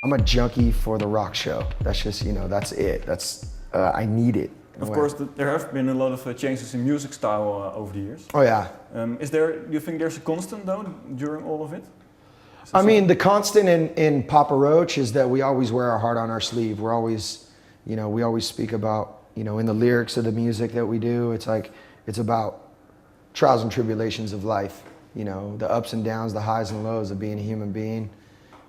I'm a junkie for the rock show. That's just, you know, that's it. That's, I need it. Of course, there have been a lot of changes in music style over the years. Oh yeah. Do you think there's a constant though during all of it? I mean, the constant in Papa Roach is that we always wear our heart on our sleeve. We're always, you know, we always speak about, you know, in the lyrics of the music that we do, it's like, it's about trials and tribulations of life. You know, the ups and downs, the highs and lows of being a human being.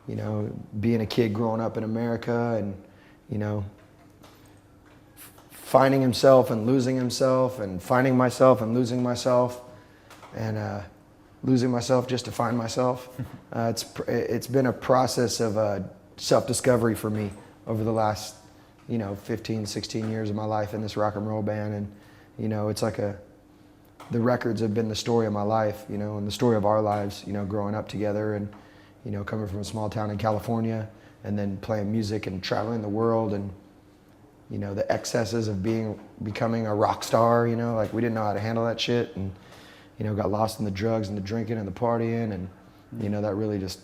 You know, being a kid growing up in America and, you know, finding himself and losing himself and finding myself and losing myself and losing myself just to find myself. It's been a process of self-discovery for me over the last, you know, 15, 16 years of my life in this rock and roll band. And, you know, it's like the records have been the story of my life, you know, and the story of our lives, you know, growing up together and, you know, coming from a small town in California and then playing music and traveling the world and, you know, the excesses of becoming a rock star, you know, like we didn't know how to handle that shit and, you know, got lost in the drugs and the drinking and the partying and, you know, that really just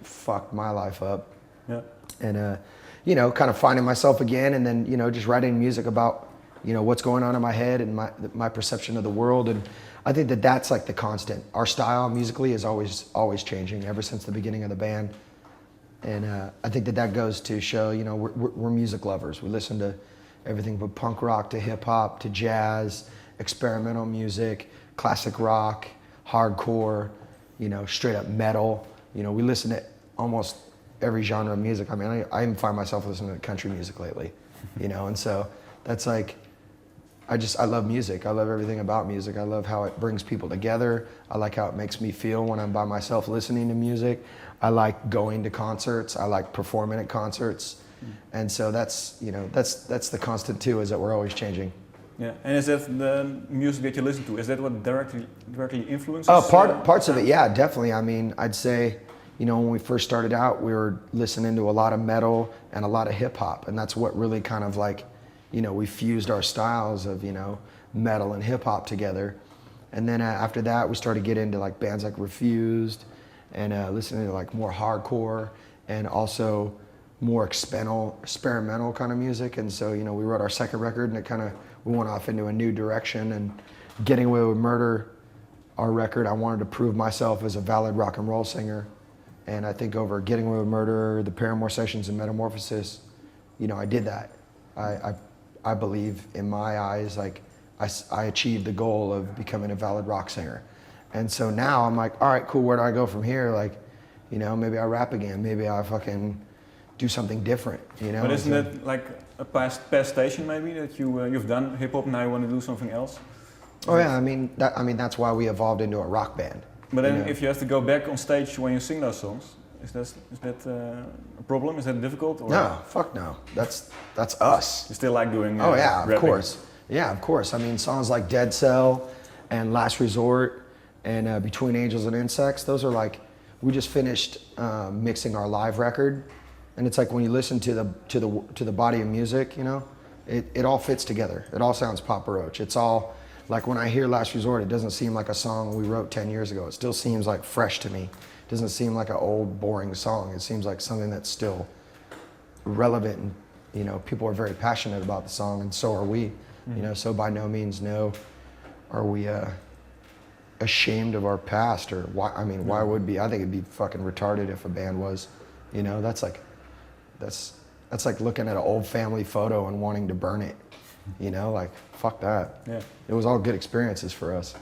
fucked my life up. Yeah. And, you know, kind of finding myself again and then, you know, just writing music about, you know, what's going on in my head and my perception of the world. And I think that that's like the constant. Our style musically is always changing ever since the beginning of the band. And I think that goes to show, you know, we're music lovers. We listen to everything from punk rock to hip hop to jazz, experimental music, classic rock, hardcore, you know, straight up metal. You know, we listen to almost every genre of music. I mean, I even find myself listening to country music lately, you know, and so that's like, I love music. I love everything about music. I love how it brings people together. I like how it makes me feel when I'm by myself listening to music. I like going to concerts. I like performing at concerts. And so that's, you know, that's the constant too, is that we're always changing. Yeah, and is that the music that you listen to? Is that what directly influences? Oh, parts of it, yeah, definitely. I mean, I'd say, you know, when we first started out, we were listening to a lot of metal and a lot of hip hop, and that's what really kind of like, you know, we fused our styles of, you know, metal and hip hop together. And then after that, we started getting into like bands like Refused and listening to like more hardcore and also more experimental kind of music. And so, you know, we wrote our second record and it kind of, we went off into a new direction. And Getting Away with Murder, our record, I wanted to prove myself as a valid rock and roll singer. And I think over Getting Away with Murder, the Paramore Sessions and Metamorphosis, you know, I did that. I believe in my eyes, like I achieved the goal of becoming a valid rock singer. And so now I'm like, all right, cool, where do I go from here? Like, you know, maybe I rap again, maybe I fucking do something different, you know? But isn't it like a past station maybe, that you've done hip hop, now you want to do something else? Oh yeah, I mean that's why we evolved into a rock band. But then you know? If you have to go back on stage when you sing those songs, is that a problem? Is that difficult? Or? No, fuck no. That's us. You still like doing oh yeah, rapping? Of course. Yeah, of course. I mean, songs like Dead Cell and Last Resort and Between Angels and Insects, those are like, we just finished mixing our live record, and it's like when you listen to the body of music, you know, it all fits together. It all sounds Papa Roach. It's all like when I hear Last Resort, it doesn't seem like a song we wrote 10 years ago. It still seems like fresh to me. It doesn't seem like an old, boring song. It seems like something that's still relevant, and you know, people are very passionate about the song, and so are we. Mm-hmm. You know, so by no means are we ashamed of our past, or why? I mean, why would be? I think it'd be fucking retarded if a band was. You know, that's like looking at an old family photo and wanting to burn it. You know, like fuck that. Yeah. It was all good experiences for us.